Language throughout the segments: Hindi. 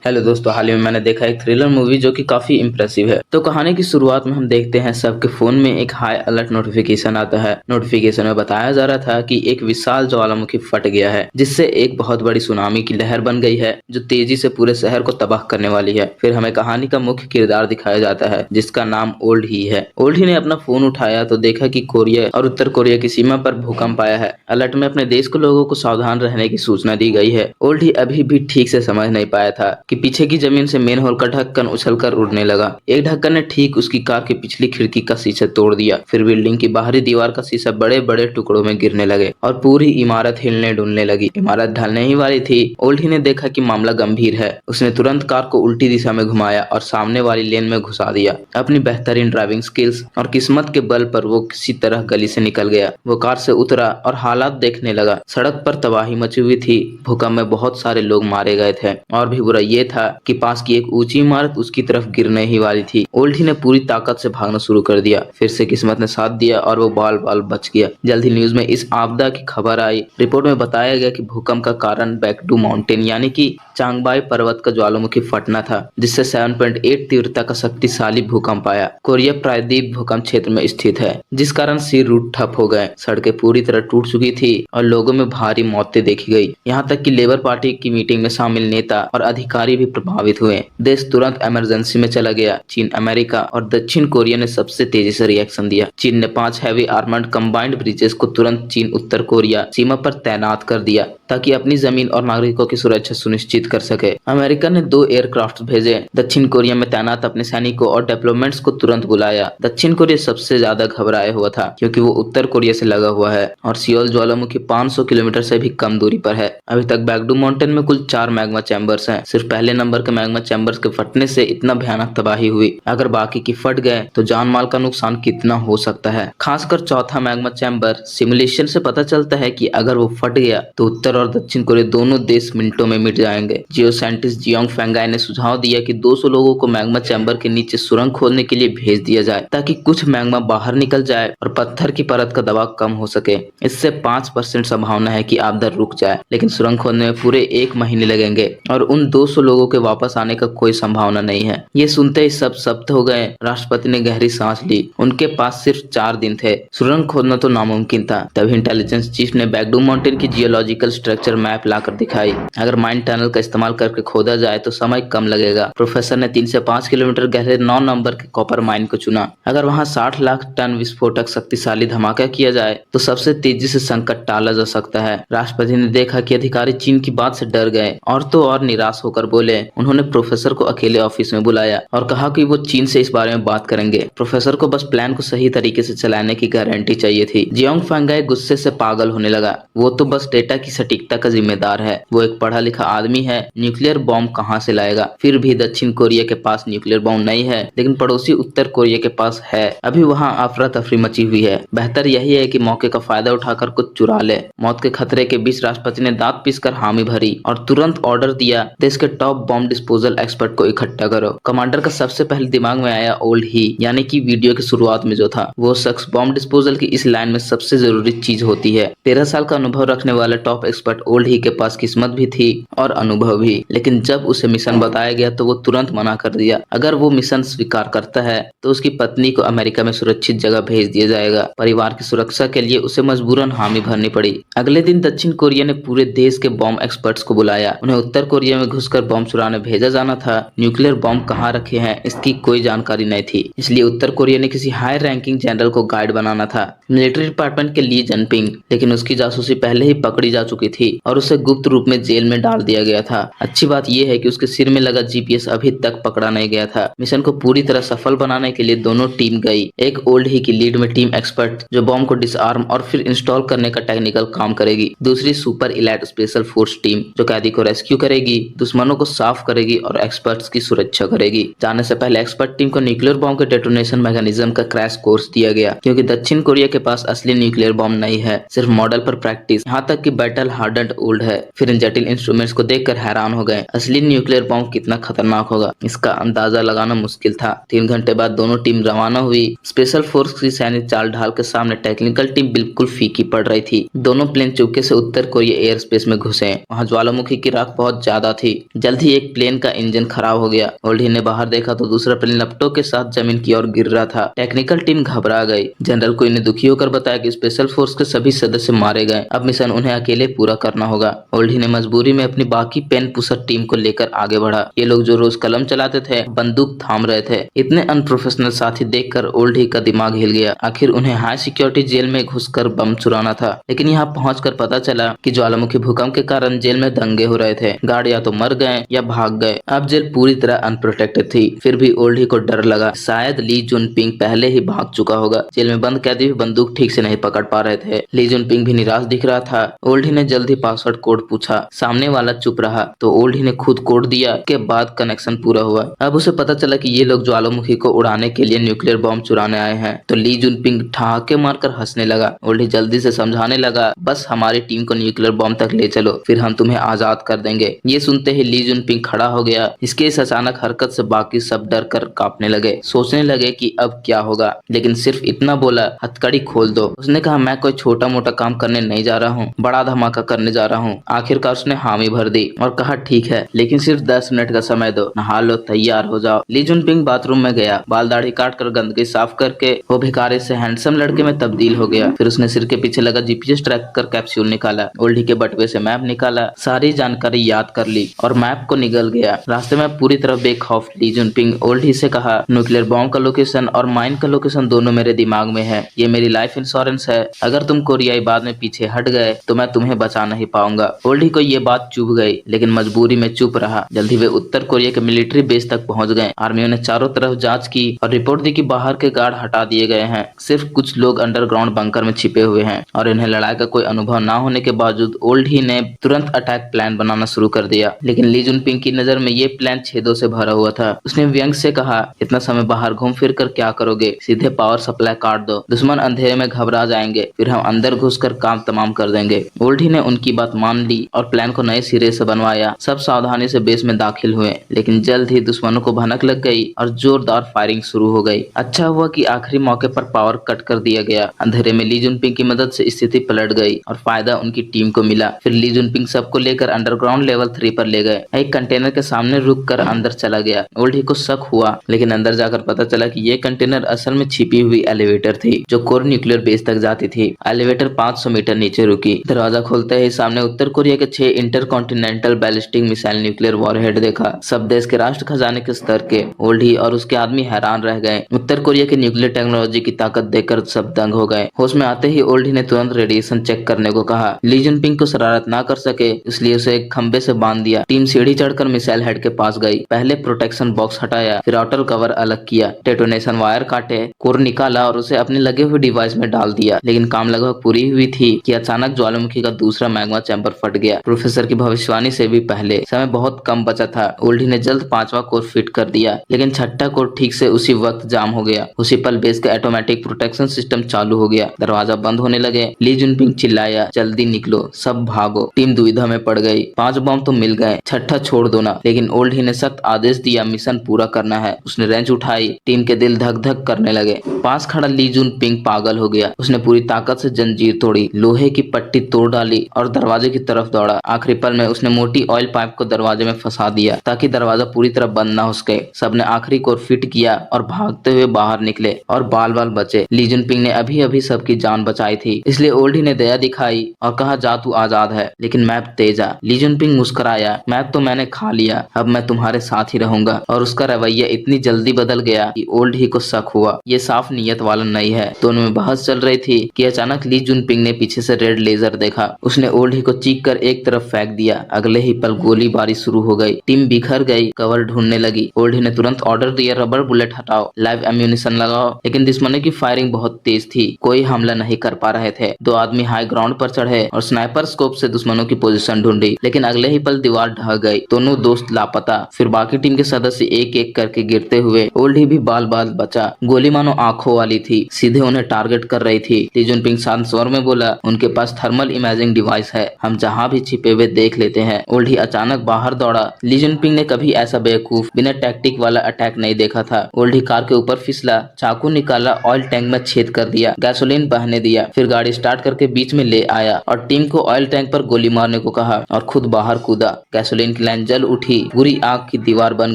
हेलो दोस्तों, हाल ही में मैंने देखा एक थ्रिलर मूवी जो कि काफी इम्प्रेसिव है। तो कहानी की शुरुआत में हम देखते हैं सबके फोन में एक हाई अलर्ट नोटिफिकेशन आता है। नोटिफिकेशन में बताया जा रहा था कि एक विशाल ज्वालामुखी फट गया है, जिससे एक बहुत बड़ी सुनामी की लहर बन गई है जो तेजी से पूरे शहर को तबाह करने वाली है। फिर हमें कहानी का मुख्य किरदार दिखाया जाता है जिसका नाम ओल्ड ही है। ओल्ड ही ने अपना फोन उठाया तो देखा कि कोरिया और उत्तर कोरिया की सीमा पर भूकंप आया है। अलर्ट में अपने देश के लोगों को सावधान रहने की सूचना दी गई है। ओल्ड ही अभी भी ठीक से समझ नहीं पाया था कि पीछे की जमीन से मेन होल का ढक्कन उछलकर उड़ने लगा। एक ढक्कन ने ठीक उसकी कार की पिछली खिड़की का शीशा तोड़ दिया। फिर बिल्डिंग की बाहरी दीवार का शीशा बड़े बड़े टुकड़ों में गिरने लगे और पूरी इमारत हिलने डुलने लगी। इमारत ढलने ही वाली थी। ओल्ड ही ने देखा कि मामला गंभीर है। उसने तुरंत कार को उल्टी दिशा में घुमाया और सामने वाली लेन में घुसा दिया। अपनी बेहतरीन ड्राइविंग स्किल्स और किस्मत के बल पर वो किसी तरह गली से निकल गया। वो कार से उतरा और हालात देखने लगा। सड़क पर तबाही मची हुई थी। भूकंप में बहुत सारे लोग मारे गए थे और भी बुरा ये था कि पास की एक ऊंची इमारत उसकी तरफ गिरने ही वाली थी। ओल्ड ही ने पूरी ताकत से भागना शुरू कर दिया। फिर से किस्मत ने साथ दिया और वो बाल बाल बच गया। जल्द ही न्यूज में इस आपदा की खबर आई। रिपोर्ट में बताया गया कि भूकंप का कारण बैकडू माउंटेन यानी कि चांगबाई पर्वत का ज्वालामुखी फटना था, जिससे 7.8 तीव्रता का शक्तिशाली भूकंप आया। कोरिया प्रायद्वीप भूकंप क्षेत्र में स्थित है, जिस कारण सी रूट ठप हो गए। सड़कें पूरी तरह टूट चुकी थी और लोगों में भारी मौतें देखी गई। यहाँ तक कि लेबर पार्टी की मीटिंग में शामिल नेता और अधिकारी भी प्रभावित हुए। देश तुरंत इमरजेंसी में चला गया। चीन, अमेरिका और दक्षिण कोरिया ने सबसे तेजी से रिएक्शन दिया। चीन ने 5 हैवी आर्मर्ड कंबाइंड ब्रिजेस को तुरंत चीन उत्तर कोरिया सीमा पर तैनात कर दिया ताकि अपनी जमीन और नागरिकों की सुरक्षा सुनिश्चित कर सके। अमेरिका ने 2 एयरक्राफ्ट भेजे। दक्षिण कोरिया में तैनात अपने सैनिकों और डेवलपमेंट्स को तुरंत बुलाया। दक्षिण कोरिया सबसे ज्यादा घबराया हुआ था क्योंकि वो उत्तर कोरिया से लगा हुआ है और सियोल ज्वालामुखी 500 किलोमीटर से भी कम दूरी पर है। अभी तक बैकडू माउंटेन में कुल 4 मैग्मा चैम्बर्स हैं। सिर्फ पहले नंबर के मैग्मा चैम्बर्स के फटने से इतना भयानक तबाही हुई। अगर बाकी की फट गए तो जान माल का नुकसान कितना हो सकता है। खासकर चौथा मैग्मा चैम्बर। सिमुलेशन से पता चलता है कि अगर वो फट गया तो उत्तर और दक्षिण कोरिया दोनों देश मिनटों में मिट जाएंगे। जियो साइंटिस्ट जियोंग फेंगाई ने सुझाव दिया कि 200 लोगों को मैग्मा चैम्बर के नीचे सुरंग खोदने के लिए भेज दिया जाए ताकि कुछ मैग्मा बाहर निकल जाए और पत्थर की परत का दबाव कम हो सके। इससे 5% संभावना है कि आपदा रुक जाए, लेकिन सुरंग खोदने में पूरे 1 महीने लगेंगे और उन 200 लोगों के वापस आने का कोई संभावना नहीं है। ये सुनते ही सब शब्द हो गए। राष्ट्रपति ने गहरी सांस ली। उनके पास सिर्फ 4 दिन थे। सुरंग खोदना तो नामुमकिन था। तभी इंटेलिजेंस चीफ ने बैकडू माउंटेन की जियोलॉजिकल स्ट्रक्चर मैप लाकर दिखाई। अगर माइन टनल का इस्तेमाल करके खोदा जाए तो समय कम लगेगा। प्रोफेसर ने 3 से 5 किलोमीटर गहरे 9 नंबर के कॉपर माइन को चुना। अगर वहां 60 लाख टन विस्फोटक शक्तिशाली धमाका किया जाए तो सबसे तेजी से संकट टाला जा सकता है। राष्ट्रपति ने देखा कि अधिकारी चीन की बात से डर गए और तो और निराश होकर बोले। उन्होंने प्रोफेसर को अकेले ऑफिस में बुलाया और कहा कि वो चीन से इस बारे में बात करेंगे। प्रोफेसर को बस प्लान को सही तरीके से चलाने की गारंटी चाहिए थी। जियोंग फेंगाई गुस्से से पागल होने लगा। वो तो बस डेटा की सटीकता का जिम्मेदार है। वो एक पढ़ा लिखा आदमी है। न्यूक्लियर बॉम्ब कहाँ से लाएगा? फिर भी दक्षिण कोरिया के पास न्यूक्लियर बॉम्ब नहीं है, लेकिन पड़ोसी उत्तर कोरिया के पास है। अभी वहाँ अफरा तफरी मची हुई है। बेहतर यही है कि मौके का फायदा उठाकर कुछ चुरा ले। मौत के खतरे के बीच राष्ट्रपति ने दांत पीसकर हामी भरी और तुरंत ऑर्डर दिया, देश के टॉप बॉम्ब डिस्पोजल एक्सपर्ट को इकट्ठा करो। कमांडर का सबसे पहले दिमाग में आया ओल्ड ही, यानी कि वीडियो की शुरुआत में जो था। वो शख्स बॉम्ब डिस्पोजल की इस लाइन में सबसे जरूरी चीज होती है। 13 साल का अनुभव रखने वाले टॉप एक्सपर्ट ओल्ड ही के पास किस्मत भी थी और अनुभव भी, लेकिन जब उसे मिशन बताया गया तो वो तुरंत मना कर दिया। अगर वो मिशन स्वीकार करता है तो उसकी पत्नी को अमेरिका में सुरक्षित जगह भेज दिया जाएगा। परिवार की सुरक्षा के लिए उसे मजबूरन हामी भरनी पड़ी। अगले दिन दक्षिण कोरिया ने पूरे देश के बॉम्ब एक्सपर्ट्स को बुलाया। उन्हें उत्तर कोरिया में घुसकर बॉम्ब चुराने भेजा जाना था। न्यूक्लियर बॉम्ब कहाँ रखे हैं इसकी कोई जानकारी नहीं थी, इसलिए उत्तर कोरिया ने किसी हाई रैंकिंग जनरल को गाइड बनाना था। मिलिट्री डिपार्टमेंट के ली जनपिंग, लेकिन उसकी जासूसी पहले ही पकड़ी जा चुकी थी और उसे गुप्त रूप में जेल में डाल दिया गया था। अच्छी बात यह है कि उसके सिर में लगा जीपीएस अभी तक पकड़ा नहीं गया था। मिशन को पूरी तरह सफल बनाने के लिए दोनों टीम गई। एक ओल्ड ही की लीड में टीम एक्सपर्ट जो बॉम्ब को डिसआर्म और फिर इंस्टॉल करने का टेक्निकल काम करेगी। दूसरी super elite special force team जो कैदी को रेस्क्यू करेगी, दुश्मनों को साफ करेगी और एक्सपर्ट्स की सुरक्षा करेगी। जाने से पहले एक्सपर्ट टीम को न्यूक्लियर बॉम्ब के डेटोनेशन मैकेनिज्म का क्रैश कोर्स दिया गया, क्योंकि दक्षिण कोरिया के पास असली न्यूक्लियर बॉम्ब नहीं है, सिर्फ मॉडल पर प्रैक्टिस। यहाँ तक कि बैटल हार्ड ओल्ड है। फिर इन जटिल इंस्ट्रूमेंट्स को देखकर हैरान हो गए। असली न्यूक्लियर बॉम्ब कितना खतरनाक होगा इसका अंदाजा लगाना मुश्किल था। 3 घंटे बाद दोनों टीम रवाना हुई। स्पेशल फोर्स की सैनिक चाल ढाल के सामने टेक्निकल टीम बिल्कुल फीकी पड़ रही थी। दोनों प्लेन चुपके से उत्तर कोरिया एयर स्पेस में घुसे। वहाँ ज्वालामुखी की राख बहुत ज्यादा थी। जल्द ही एक प्लेन का इंजन खराब हो गया। ओल्डी ने बाहर देखा तो दूसरा प्लेन लपटों के साथ जमीन की ओर गिर रहा था। टेक्निकल टीम घबरा गई। जनरल को इन्हें दुखी होकर बताया कि स्पेशल फोर्स के सभी सदस्य मारे गए, अब मिशन उन्हें अकेले पूरा करना होगा। ओल्डी ने मजबूरी में अपनी बाकी पेन पुशर टीम को लेकर आगे बढ़ा। ये लोग जो रोज कलम चलाते थे बंदूक थाम रहे थे। इतने अनप्रोफेशनल साथी देखकर ओल्डी का दिमाग हिल गया। आखिर उन्हें हाई सिक्योरिटी जेल में घुसकर बम चुराना था, लेकिन यहाँ पहुंचकर पता चला कि ज्वालामुखी भूकंप के कारण जेल में दंगे हो रहे थे। गार्ड या तो मर गए या भाग गए। अब जेल पूरी तरह अनप्रोटेक्टेड थी। फिर भी ओल्डी को डर लगा, शायद ली जुनपिंग पहले ही भाग चुका होगा। जेल में बंद कैदी भी बंदूक ठीक से नहीं पकड़ पा रहे थे। ली जुनपिंग भी निराश दिख रहा था। ओल्डी ने जल्दी पासवर्ड कोड पूछा। सामने वाला चुप रहा तो ओल्डी ने खुद कोड दिया। के बाद कनेक्शन पूरा हुआ। अब उसे पता चला कि ये लोग ज्वालामुखी को उड़ाने के लिए न्यूक्लियर बॉम्ब चुराने आए हैं। तो ली जुनपिंग ठहाके मारकर हंसने लगा। ओल्डी जल्दी से समझाने लगा, बस हमारी टीम को न्यूक्लियर बॉम्ब तक ले चलो, फिर हम तुम्हें आजाद कर देंगे। ये सुनते ही ली जुनपिंग खड़ा हो गया। इसके इस अचानक हरकत से बाकी सब डर कर कांपने लगे। सोचने लगे कि अब क्या होगा, लेकिन सिर्फ इतना बोला, हथकड़ी खोल दो। उसने कहा, मैं कोई छोटा मोटा काम करने नहीं जा रहा हूँ, बड़ा धमाका करने जा रहा हूँ। आखिरकार उसने हामी भर दी और कहा, ठीक है, लेकिन सिर्फ 10 मिनट का समय दो, नहा लो, तैयार हो जाओ। ली जुनपिंग बाथरूम में गया। बाल दाढ़ी काट कर गंदगी साफ करके वो भिखारी से हैंडसम लड़के में तब्दील हो गया। फिर उसने सिर के पीछे लगा जीपीएस ट्रैकर कैप्सूल निकाला। ओल्डी के बटुए से मैप निकाला, सारी जानकारी याद कर ली और मैप को निकल गया। रास्ते में पूरी तरह बेखौफ ली जुनपिंग ओल्डी से कहा, न्यूक्लियर बॉम्ब का लोकेशन और माइन का लोकेशन दोनों मेरे दिमाग में है। ये मेरी लाइफ इंश्योरेंस है। अगर तुम कोरियाई बाद में पीछे हट गए तो मैं तुम्हें बचा नहीं पाऊंगा। ओल्डी को ये बात चुभ गई, लेकिन मजबूरी में चुप रहा। जल्दी वे उत्तर कोरिया के मिलिट्री बेस तक पहुंच गए। आर्मियों ने चारों तरफ जांच की और रिपोर्ट दी कि बाहर के गार्ड हटा दिए गए हैं। सिर्फ कुछ लोग अंडरग्राउंड बंकर में छिपे हुए हैं और इन्हें लड़ाई का कोई अनुभव न होने के बावजूद ओल्डी ने तुरंत अटैक प्लान बनाना शुरू कर दिया। लेकिन ली जुनपिंग की नजर में ये प्लान छेदों से भरा हुआ था। उसने व्यंग से कहा, इतना समय बाहर घूम फिर कर क्या करोगे, सीधे पावर सप्लाई काट दो। दुश्मन अंधेरे में घबरा जाएंगे, फिर हम अंदर घुसकर काम तमाम कर देंगे। ओल्डी ने उनकी बात मान ली और प्लान को नए सिरे से बनवाया। सब सावधानी से बेस में दाखिल हुए, लेकिन जल्द ही दुश्मनों को भनक लग गई और जोरदार फायरिंग शुरू हो गई। अच्छा हुआ कि आखिरी मौके पर पावर कट कर दिया गया। अंधेरे में ली जुनपिंग की मदद से स्थिति पलट गई और फायदा उनकी टीम को मिला। फिर ली जुनपिंग सबको लेकर अंडरग्राउंड लेवल 3 पर ले गए। एक कंटेनर के सामने रुक कर अंदर चला गया। ओल्डी को शक हुआ, लेकिन अंदर जाकर पता चला कि ये कंटेनर असल में छिपी हुई एलिवेटर थी जो कोर न्यूक्लियर बेस तक जाती थी। एलिवेटर 500 मीटर नीचे रुकी। दरवाजा खोलते ही सामने उत्तर कोरिया के 6 intercontinental ballistic missile nuclear warhead देखा। सब देश के राष्ट्र खजाने के स्तर के। ओल्डी और उसके आदमी हैरान रह गए। उत्तर कोरिया की न्यूक्लियर टेक्नोलॉजी की ताकत देखकर सब दंग हो गए। होश में आते ही ओल्डी ने तुरंत रेडिएशन चेक करने को कहा। ली जुनपिंग को शरारत ना कर सके इसलिए उसे एक खंबे से बांध दिया। टीम सीढ़ी चढ़कर मिसाइल हेड के पास गई। पहले प्रोटेक्शन बॉक्स हटाया, फिर आउटर कवर अलग किया, डेटोनेशन वायर काटे, कोर निकाला और उसे अपने लगे हुए डिवाइस में डाल दिया। लेकिन काम लगभग पूरी हुई थी कि अचानक ज्वालामुखी का दूसरा मैग्मा चैम्बर फट गया। प्रोफेसर की भविष्यवाणी से भी पहले। समय बहुत कम बचा था। ओल्डी ने जल्द 5वां कोर फिट कर दिया, लेकिन 6ठा कोर ठीक से उसी वक्त जाम हो गया। उसी पल बेस का ऑटोमेटिक प्रोटेक्शन सिस्टम चालू हो गया। दरवाजा बंद होने लगे। ली जुनपिंग चिल्लाया, जल्दी निकलो, सब भागो। टीम दुविधा में पड़ गई। 5 बम तो मिल गए, 6ठा छोड़ दो ना। लेकिन ओल्डी ने सख्त आदेश दिया, मिशन पूरा करना है। उसने रेंच उठाई। टीम के दिल धक धक करने लगे। पास खड़ा ली जुनपिंग पागल हो गया। उसने पूरी ताकत से जंजीर तोड़ी, लोहे की पट्टी तोड़ डाली और दरवाजे की तरफ दौड़ा। आखिरी पल में उसने मोटी ऑयल पाइप को दरवाजे में फंसा दिया ताकि दरवाजा पूरी तरह बंद ना हो सके। सबने आखिरी कोर फिट किया और भागते हुए बाहर निकले और बाल बाल बचे। ली जुनपिंग ने अभी अभी सबकी जान बचाई थी, इसलिए ओल्डी ने दया दिखाई और कहा, जा तू आजाद है, लेकिन मैप तेजा। ली जुनपिंग मुस्कुराया, मैप तो मैंने खा लिया, अब मैं तुम्हारे साथ ही रहूंगा। और उसका रवैया इतनी जल्दी बदल गया कि ओल्डी को शक हुआ ये साफ नीयत वाला नहीं है। दोनों में बहस चल रही थी कि अचानक ली जुनपिंग ने पीछे से रेड लेजर देखा। उसने ओल्डी को चीख कर एक तरफ फेंक दिया। अगले ही पल गोलीबारी शुरू हो गई। टीम बिखर गई, कवर ढूंढने लगी। ओल्डी ने तुरंत ऑर्डर दिया, रबर बुलेट हटाओ, लाइव एम्यूनिशन लगाओ। लेकिन दुश्मनों की फायरिंग बहुत तेज थी, कोई हमला नहीं कर पा रहे थे। 2 आदमी हाई ग्राउंड पर चढ़े और स्नाइपर स्कोप से दुश्मनों की पोजीशन ढूंढी, लेकिन अगले ही पल दीवार ढह गई। दोनों दोस्त लापता। फिर बाकी टीम के सदस्य एक एक करके गिरते हुए। ओल्डी भी बाल बाल बचा। गोली मानो आंखों वाली थी, सीधे उन्हें टारगेट कर रही थी। ली जुनपिंग शांत स्वर में बोला, उनके पास थर्मल इमेजिंग डिवाइस डिवाइस है, हम जहाँ भी छिपे हुए देख लेते हैं। ओल्डी अचानक बाहर दौड़ा। ली जुनपिंग ने कभी ऐसा बेवकूफ बिना टैक्टिक वाला अटैक नहीं देखा था। ओल्डी कार के ऊपर फिसला, चाकू निकाला, ऑयल टैंक में छेद कर दिया, गैसोलीन बहने दिया, फिर गाड़ी स्टार्ट करके बीच में ले आया और टीम को ऑयल टैंक पर गोली मारने को कहा और खुद बाहर कूदा। गैसोलीन की लाइन जल उठी, पूरी आग की दीवार बन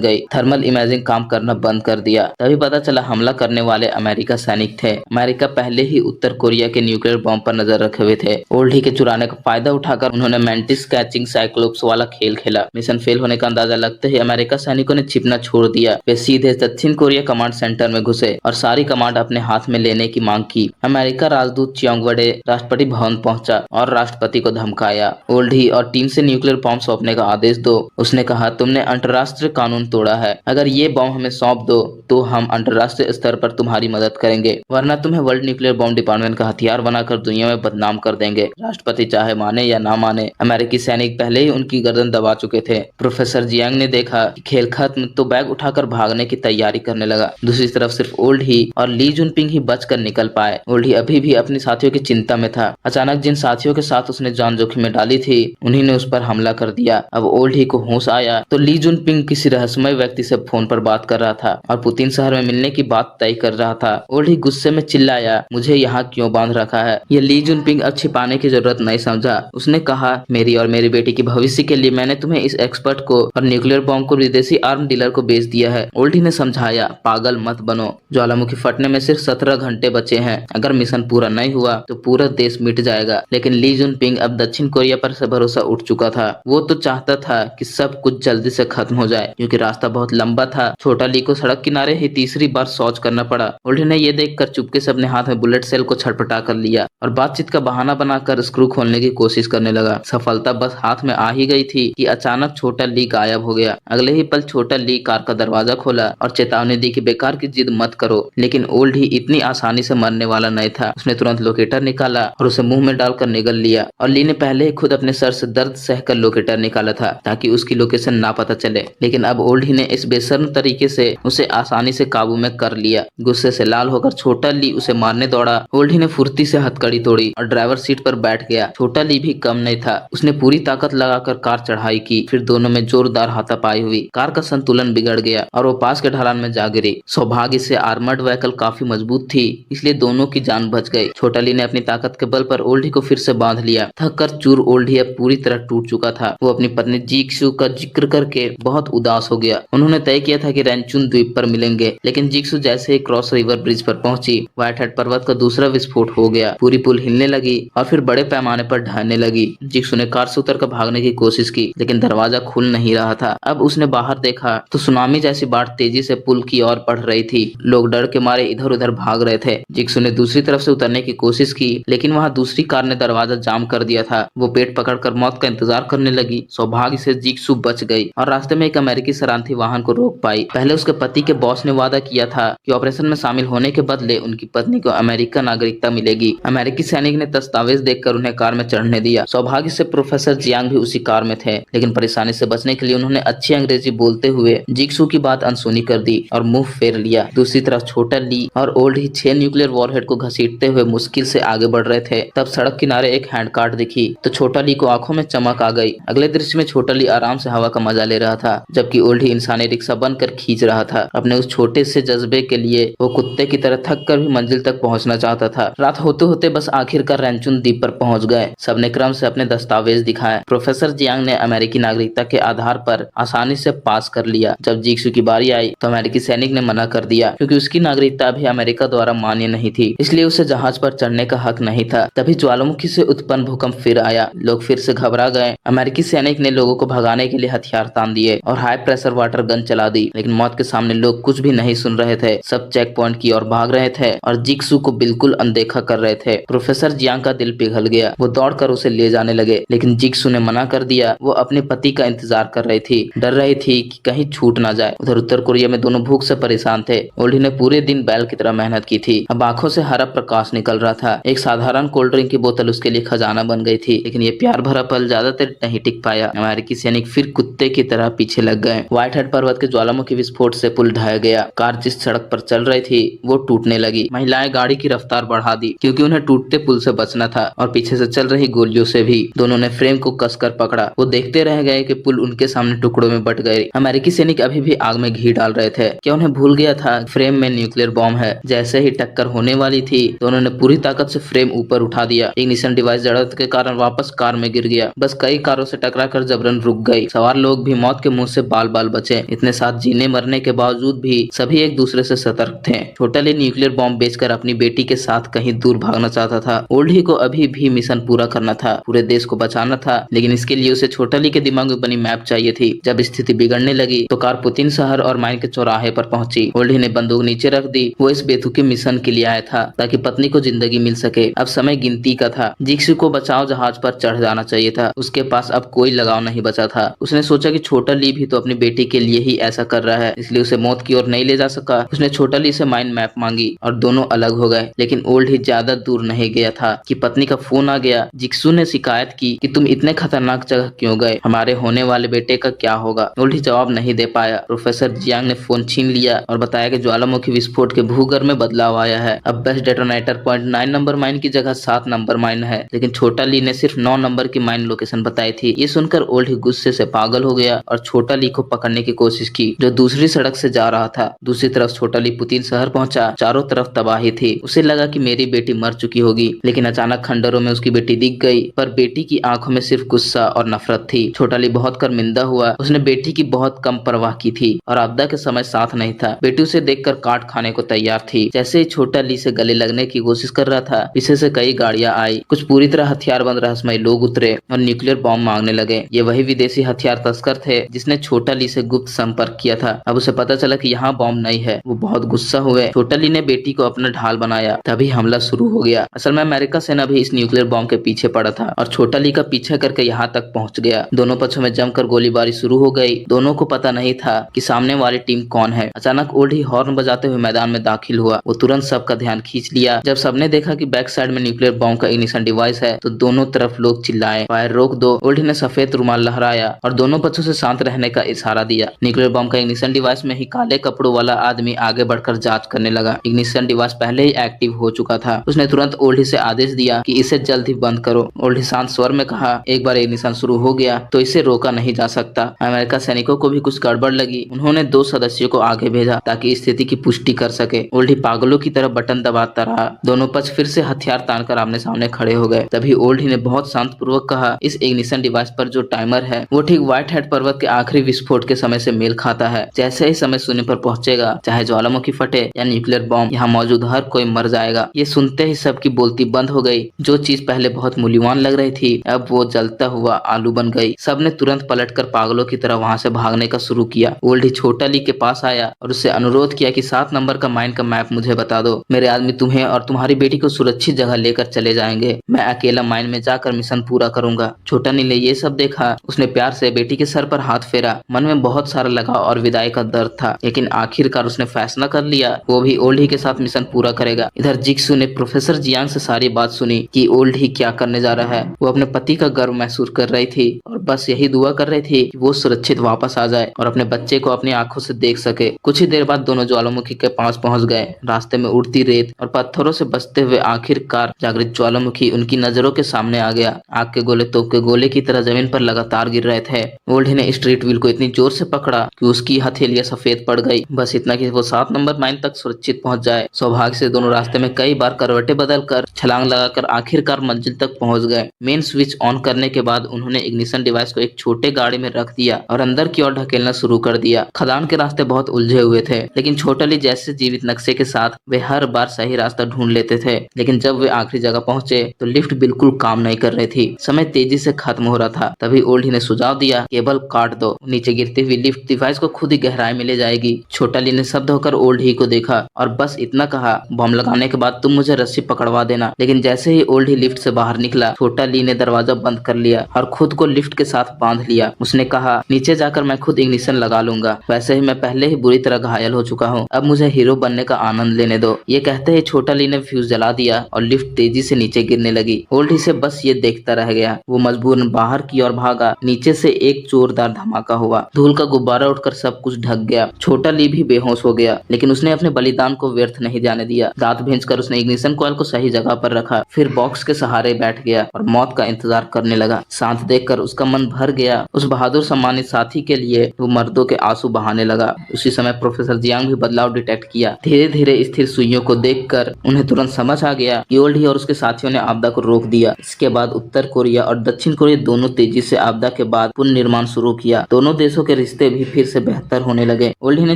गई, थर्मल इमेजिंग काम करना बंद कर दिया। तभी पता चला हमला करने वाले अमेरिका सैनिक थे। अमेरिका पहले ही उत्तर कोरिया के न्यूक्लियर बम पर नजर रखे हुए थे। ओल्डी के चुराने का फायदा उठाकर उन्होंने मेंटिस कैचिंग साइक्लोप्स वाला खेल खेला। मिशन फेल होने का अंदाजा लगते ही अमेरिका सैनिकों ने छिपना छोड़ दिया। वे सीधे दक्षिण कोरिया कमांड सेंटर में घुसे और सारी कमांड अपने हाथ में लेने की मांग की। अमेरिका राजदूत चियोंगवडे राष्ट्रपति भवन पहुंचा और राष्ट्रपति को धमकाया। ओल्डी और टीम से न्यूक्लियर बम सौंपने का आदेश दो। उसने कहा, तुमने अंतर्राष्ट्रीय कानून तोड़ा है। अगर ये बम हमें सौंप दो तो हम अंतर्राष्ट्रीय स्तर पर तुम्हारी मदद करेंगे, वरना तुम्हें वर्ल्ड न्यूक्लियर बम डिपार्टमेंट का हथियार बनाकर दुनिया में बदनाम कर देंगे। राष्ट्रपति चाहे माने या ना माने, अमेरिकी सैनिक पहले ही उनकी गर्दन दबा चुके थे। प्रोफेसर जियांग ने देखा कि खेल खत्म तो बैग उठाकर भागने की तैयारी करने लगा। दूसरी तरफ सिर्फ ओल्डी और ली जुनपिंग ही बचकर निकल पाए। ओल्डी अभी भी अपनी साथियों की चिंता में था। अचानक जिन साथियों के साथ उसने जान जोखिम में डाली थी, उन्हीं ने उस पर हमला कर दिया। अब ओल्डी को होश आया तो ली जुनपिंग किसी रहस्यमय व्यक्ति से फोन पर बात कर रहा था और पुतिन शहर में मिलने की बात तय कर रहा था। ओल्डी गुस्से में चिल्लाया, मुझे यहाँ क्यों बांध रखा है? ये ली जुनपिंग अब छिपाने की जरूरत नहीं समझा। उसने कहा, मेरी और मेरी बेटी की भविष्य के लिए मैंने तुम्हें इस एक्सपर्ट को और न्यूक्लियर बॉम्ब को विदेशी आर्म डीलर को बेच दिया है। ओल्डी ने समझाया, पागल मत बनो, ज्वालामुखी फटने में सिर्फ 17 घंटे बचे हैं। अगर मिशन पूरा नहीं हुआ तो पूरा देश मिट जाएगा। लेकिन ली जुनपिंग अब दक्षिण कोरिया पर से भरोसा उठ चुका था। वो तो चाहता था कि सब कुछ जल्दी से खत्म हो जाए, क्योंकि रास्ता बहुत लंबा था। छोटा ली को सड़क किनारे ही तीसरी बार शौच करना पड़ा। ओल्डी ने यह देखकर चुपके से अपने हाथ में बुलेट सेल को छटपटा कर लिया और बातचीत का बहाना बनाकर स्क्रू खोलने की कोशिश करने लगा। सफलता बस हाथ में आ ही गई थी कि अचानक छोटा ली गायब हो गया। अगले ही पल छोटा ली कार का दरवाजा खोला और चेतावनी दी कि बेकार की जिद मत करो। लेकिन ओल्डी इतनी आसानी से मरने वाला नहीं था। उसने तुरंत लोकेटर निकाला और उसे मुंह में डालकर निगल लिया। और ली ने पहले ही खुद अपने सर से दर्द सहकर लोकेटर निकाला था ताकि उसकी लोकेशन ना पता चले। लेकिन अब ओल्डी ने इस बेशर्म तरीके से उसे आसानी से काबू में कर लिया। गुस्से से लाल होकर छोटा ली उसे मारने दौड़ा। ओल्डी ने फुर्ती से हथकड़ी तोड़ी और ड्राइवर सीट पर बैठ गया। छोटा ली भी कम नहीं था। उसने पूरी ताकत लगाकर कार चढ़ाई की। फिर दोनों में जोरदार हाथापाई हुई। कार का संतुलन बिगड़ गया और वो पास के ढलान में जा गिरी। सौभाग्य से आर्मर्ड व्हीकल काफी मजबूत थी, इसलिए दोनों की जान बच गई। छोटा ली ने अपनी ताकत के बल पर ओल्डी को फिर से बांध लिया। थक कर चूर ओल्डी अब पूरी तरह टूट चुका था। वो अपनी पत्नी जिक्सू का जिक्र करके बहुत उदास हो गया। उन्होंने तय किया था कि रैंचुन द्वीप पर मिलेंगे, लेकिन जिक्सू जैसे ही क्रॉस रिवर ब्रिज पर पहुंची, व्हाइट हेड पर्वत का दूसरा विस्फोट हो गया। पूरी पुल हिलने लगी और फिर बड़े पैमाने पर ढहने लगी। जिक्सू ने कार से उतरकर भागने की कोशिश की, लेकिन दरवाजा खुल नहीं रहा था। अब उसने बाहर देखा तो सुनामी जैसी बाढ़ तेजी से पुल की ओर बढ़ रही थी। लोग डर के मारे इधर उधर भाग रहे थे। जिक्सू ने दूसरी तरफ से उतरने की कोशिश की, लेकिन वहां दूसरी कार ने दरवाजा जाम कर दिया था। वो पेट पकड़कर मौत का इंतजार करने लगी। सौभाग्य से जिक्सू बच गई और रास्ते में एक अमेरिकी शरारती वाहन को रोक पाई। पहले उसके पति के बॉस ने वादा किया था कि ऑपरेशन में शामिल होने के बदले उनकी पत्नी को अमेरिका नागरिकता मिलेगी। अमेरिकी सैनिक ने दस्तावेज देखकर उन्हें कार में चढ़ने दिया। सौभाग्य से प्रोफेसर जियांग भी उसी कार में थे, लेकिन परेशानी से बचने के लिए उन्होंने अच्छी अंग्रेजी बोलते हुए जिक्सू की बात अनसुनी कर दी और मुंह फेर लिया। दूसरी तरफ छोटा ली और ओल्डी 6 न्यूक्लियर वॉरहेड को घसीटते हुए मुश्किल से आगे बढ़ रहे थे। तब सड़क किनारे एक हैंड कार्ट दिखी तो छोटा ली को आंखों में चमक आ गई। अगले दृश्य में छोटा ली आराम से हवा का मजा ले रहा था, जबकि ओल्डी इंसानी रिक्शा बनकर खींच रहा था। अपने उस छोटे से जज्बे के लिए वो कुत्ते की तरह थक कर भी मंजिल तक पहुंचना चाहता था। रात होते होते बस आखिरकार रैंचुन द्वीप पर पहुंच गए। सबने क्रम से अपने दस्तावेज दिखाए। प्रोफेसर जियांग ने अमेरिकी नागरिकता के आधार पर आसानी से पास कर लिया। जब जिक्सू की बारी आई तो अमेरिकी सैनिक ने मना कर दिया, क्योंकि उसकी नागरिकता अभी अमेरिका द्वारा मान्य नहीं थी, इसलिए उसे जहाज पर चढ़ने का हक नहीं था। तभी ज्वालामुखी से उत्पन्न भूकंप फिर आया। लोग फिर से घबरा गए। अमेरिकी सैनिक ने लोगों को भगाने के लिए हथियार तान दिए और हाई प्रेशर वाटर गन चला दी, लेकिन मौत के सामने लोग कुछ भी नहीं सुन रहे थे। सब चेक पॉइंट की ओर भाग रहे थे और जिक्सू को बिल्कुल अनदेखा कर रहे थे। प्रोफेसर जियांग का दिल पिघल गया। वो दौड़कर उसे ले जाने लगे, लेकिन जिक्सू ने मना कर दिया। वो अपने पति का इंतजार कर रही थी, डर रही थी कि कहीं छूट ना जाए। उधर उत्तर कोरिया में दोनों भूख से परेशान थे। ओल्डी ने पूरे दिन बैल की तरह मेहनत की थी। अब आंखों से हरा प्रकाश निकल रहा था। एक साधारण कोल्ड ड्रिंक की बोतल उसके लिए खजाना बन गई थी, लेकिन ये प्यार भरा पल ज्यादा देर नहीं टिक पाया। अमेरिकी सैनिक फिर कुत्ते की तरह पीछे लग गए। व्हाइट हेड पर्वत के ज्वालामुखी विस्फोट से पुल ढह गया। कार जिस सड़क पर चल रही थी वो टूटने लगी। महिलाएं गाड़ी की रफ्तार बढ़ा दी, क्योंकि उन्हें टूटते पुल से बचना था, और पीछे से चल रही ही गोलियों से भी। दोनों ने फ्रेम को कसकर पकड़ा। वो देखते रह गए कि पुल उनके सामने टुकड़ों में बट गए। अमेरिकी सैनिक अभी भी आग में घी डाल रहे थे। क्या उन्हें भूल गया था फ्रेम में न्यूक्लियर बॉम्ब है? जैसे ही टक्कर होने वाली थी, दोनों ने पूरी ताकत से फ्रेम ऊपर उठा दिया। इग्निशन डिवाइस जड़त के कारण वापस कार में गिर गया। बस कई कारों से टकराकर जबरन रुक गई। सवार लोग भी मौत के मुंह से बाल बाल बचे। इतने साथ जीने मरने के बावजूद भी सभी एक दूसरे से सतर्क थे। छोटा ली न्यूक्लियर बॉम्ब बेचकर अपनी बेटी के साथ कहीं दूर भागना चाहता था। ओल्ड ही को अभी भी मिशन पूरा करना था, पूरे देश को बचाना था, लेकिन इसके लिए उसे छोटा ली के दिमाग में बनी मैप चाहिए थी। जब स्थिति बिगड़ने लगी तो कार पुतिन शहर और माइन के चौराहे पर पहुंची। ओल्ड ही ने बंदूक नीचे रख दी। वो इस बेतुके मिशन के लिए आया था ताकि पत्नी को जिंदगी मिल सके। अब समय गिनती का था। जिक्सू को बचाओ जहाज पर चढ़ जाना चाहिए था। उसके पास अब कोई लगाव नहीं बचा था। उसने सोचा कि छोटा ली भी तो अपनी बेटी के लिए ही ऐसा कर रहा है, इसलिए उसे मौत की ओर नहीं ले जा सका। उसने छोटा ली से माइंड मैप मांगी और दोनों अलग हो गए। लेकिन ओल्ड ही ज्यादा दूर नहीं गया था कि पत्नी का फोन आ गया। जिक्सू ने शिकायत की कि तुम इतने खतरनाक जगह क्यों गए? हमारे होने वाले बेटे का क्या होगा? ओल्ड ही जवाब नहीं दे पाया। प्रोफेसर जियांग ने फोन छीन लिया और बताया कि ज्वालामुखी विस्फोट के भूगर्भ में बदलाव आया है। अब best detonator point 9 number mine की जगह 7 नंबर माइन है। लेकिन छोटा ली ने सिर्फ 9 नंबर की माइन लोकेशन बताई थी। ये सुनकर ओल्ड ही गुस्से से पागल हो गया और छोटा ली को पकड़ने की कोशिश की, जो दूसरी सड़क से जा रहा था। दूसरी तरफ छोटा ली पुतिन शहर पहुंचा। चारों तरफ तबाही थी। उसे लगा कि मेरी बेटी मर चुकी होगी, लेकिन अचानक खंडरों में उसकी बेटी दिख गई। पर बेटी की आंखों में सिर्फ गुस्सा और नफरत थी। छोटा ली बहुत शर्मिंदा हुआ। उसने बेटी की बहुत कम परवाह की थी और आपदा के समय साथ नहीं था। बेटी उसे देखकर काट खाने को तैयार थी। जैसे ही छोटा ली से गले लगने की कोशिश कर रहा था, पीछे से कई गाड़ियां आई। कुछ पूरी तरह हथियारबंद रहस्यमयी लोग उतरे और न्यूक्लियर बॉम्ब मांगने लगे। ये वही विदेशी हथियार तस्कर थे जिसने छोटा ली से गुप्त संपर्क किया था। अब उसे पता चला कि यहाँ बॉम्ब नहीं है। वो बहुत गुस्सा हुए। छोटा ली ने बेटी को अपना ढाल बनाया। तभी हमला शुरू हो गया। असल में अमेरिका सेना भी इस न्यूक्लियर बॉम्ब के पीछे पड़ा था और छोटा ली का पीछा करके यहाँ तक पहुंच गया। दोनों पक्षों में जमकर गोलीबारी शुरू हो गई। दोनों को पता नहीं था कि सामने वाली टीम कौन है। अचानक ओल्ड ही हॉर्न बजाते हुए मैदान में दाखिल हुआ। वो तुरंत सबका ध्यान खींच लिया। जब सबने देखा कि बैक साइड में न्यूक्लियर बॉम्ब का इग्निशन डिवाइस है तो दोनों तरफ लोग चिल्लाए, फायर रोक दो। ओल्ड ही ने सफेद रुमाल लहराया और दोनों पक्षों से शांत रहने का इशारा दिया। न्यूक्लियर बॉम्ब का इग्निशन डिवाइस में ही काले कपड़ों वाला आदमी आगे बढ़कर जांच करने लगा। इग्निशन डिवाइस पहले ही एक्टिव हो चुका था। उसने तुरंत ओल्ड ही से आदेश दिया कि इसे जल्द ही बंद करो। ओल्ड ही शांत स्वर में कहा, एक बार इग्निशन शुरू हो गया तो इसे रोका नहीं जा सकता। अमेरिका सैनिकों को भी कुछ गड़बड़ लगी। उन्होंने 2 सदस्यों को आगे भेजा ताकि स्थिति की पुष्टि कर सके। ओल्ड ही पागलों की तरह बटन दबाता रहा। दोनों पक्ष फिर से हथियार तानकर आमने सामने खड़े हो गए। तभी ओल्ड ही ने बहुत शांत पूर्वक कहा, इस इग्निशन डिवाइस पर जो टाइमर है वो ठीक व्हाइट हेड पर्वत के आखिरी विस्फोट के समय से मेल खाता है। जैसे ही समय शून्य पर पहुंचेगा, चाहे ज्वालामुखी फटे या न्यूक्लियर बॉम्ब, यहाँ मौजूद हर कोई मर जाएगा। ये सुनते ही सबकी बोलती बंद हो गई। जो चीज पहले बहुत मूल्यवान लग रही थी अब वो जलता हुआ आलू बन गई। सबने तुरंत पलटकर पागलों की तरह वहां से भागने का शुरू किया। ओल्ड ही छोटा ली के पास आया और उससे अनुरोध किया कि 7 नंबर का माइन का मैप मुझे बता दो। मेरे आदमी तुम्हें और तुम्हारी बेटी को सुरक्षित जगह लेकर चले जाएंगे। मैं अकेला माइन में जाकर मिशन पूरा करूंगा। छोटा नी ने ये सब देखा। उसने प्यार से बेटी के सर पर हाथ फेरा। मन में बहुत सारा लगाव और विदाई का दर्द था, लेकिन आखिरकार उसने फैसला कर लिया वो भी ओल्ड ही के साथ मिशन पूरा करेगा। इधर जिक्सू ने प्रोफेसर जियांग से सारी बात सुनी कि ओल्ड ही क्या करने जा रहा है। वो अपने पति का गर्व महसूस कर रही थी और बस यही दुआ कर रही थी कि वो सुरक्षित वापस आ जाए और अपने बच्चे को अपनी आंखों से देख सके। कुछ ही देर बाद दोनों ज्वालामुखी के पास पहुंच गए। रास्ते में उड़ती रेत और पत्थरों से बचते हुए आखिरकार जागृत ज्वालामुखी उनकी नजरों के सामने आ गया। आग के गोले तोप के गोले की तरह जमीन पर लगातार गिर रहे थे। ओल्ड ही ने स्ट्रीट व्हील को इतनी जोर से पकड़ा कि उसकी हथेलियां सफेद पड़ गई। बस इतना कि वो 7 नंबर माइन तक सुरक्षित पहुंच जाए। सौभाग्य से दोनों रास्ते में कई बार करवटें बदलकर छलांग लगाकर आखिरकार मंजिल तक पहुंच गए। मेन स्विच ऑन करने के बाद उन्होंने इग्निशन डिवाइस को एक छोटे गाड़ी में रख दिया और अंदर की ओर ढकेलना शुरू कर दिया। खदान के रास्ते बहुत उलझे हुए थे, लेकिन छोटा ली जैसे जीवित नक्शे के साथ वे हर बार सही रास्ता ढूंढ लेते थे। लेकिन जब वे आखिरी जगह पहुंचे तो लिफ्ट बिल्कुल काम नहीं कर रही थी। समय तेजी से खत्म हो रहा था। तभी ओल्ड ही ने सुझाव दिया, केबल काट दो, नीचे गिरती हुई लिफ्ट डिवाइस को खुद ही गहराई में ले जाएगी। छोटा ली ने शब्द होकर ओल्ड ही को देखा और बस इतना कहा, बम लगाने के बाद तुम मुझे रस्सी पकड़वा देना। लेकिन जैसे ही ओल्ड ही लिफ्ट से बाहर निकला, छोटा ली ने दरवाजा बंद कर लिया और खुद को लिफ्ट के साथ बांध लिया। उसने कहा, नीचे जाकर मैं खुद इग्निशन लगा लूंगा। वैसे ही मैं पहले ही बुरी तरह घायल हो चुका हूँ। अब मुझे हीरो बनने का आनंद लेने दो। ये कहते ही छोटा ली ने फ्यूज जला दिया और लिफ्ट तेजी से नीचे गिरने लगी। ओल्ड ही से बस ये देखता रह गया। वो मजबूरन बाहर की ओर भागा। नीचे से एक जोरदार धमाका हुआ। धूल का गुब्बारा उठकर सब कुछ ढक गया। छोटा ली भी बेहोश हो गया, लेकिन उसने अपने बलिदान को व्यर्थ नहीं जाने दिया। दांत भींचकर उसने इग्निशन कॉइल को सही जगह पर रखा, फिर बॉक्स के सहारे बैठ बैठ गया और मौत का इंतजार करने लगा। शांत देखकर उसका मन भर गया। उस बहादुर सम्मानित साथी के लिए वो मर्दों के आंसू बहाने लगा। उसी समय प्रोफेसर जियांग भी बदलाव डिटेक्ट किया। धीरे धीरे स्थिर सुइयों को देखकर उन्हें तुरंत समझ आ गया कि ओल्ड ही और उसके साथियों ने आपदा को रोक दिया। इसके बाद उत्तर कोरिया और दक्षिण कोरिया दोनों तेजी से आपदा के बाद पुनर्निर्माण शुरू किया। दोनों देशों के रिश्ते भी फिर से बेहतर होने लगे। ओल्ड ही ने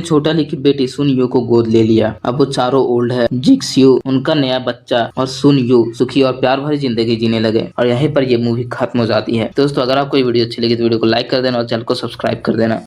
छोटा ली की बेटी सुन यू को गोद ले लिया। अब वो चारों ओल्ड है, जिक्स्यू, उनका नया बच्चा और सुन यू सुखी और प्यार भरी जिंदगी जीने लगे। और यहीं पर ये मूवी खत्म हो जाती है। दोस्तों, अगर आपको ये वीडियो अच्छी लगी तो वीडियो को लाइक कर देना और चैनल को सब्सक्राइब कर देना।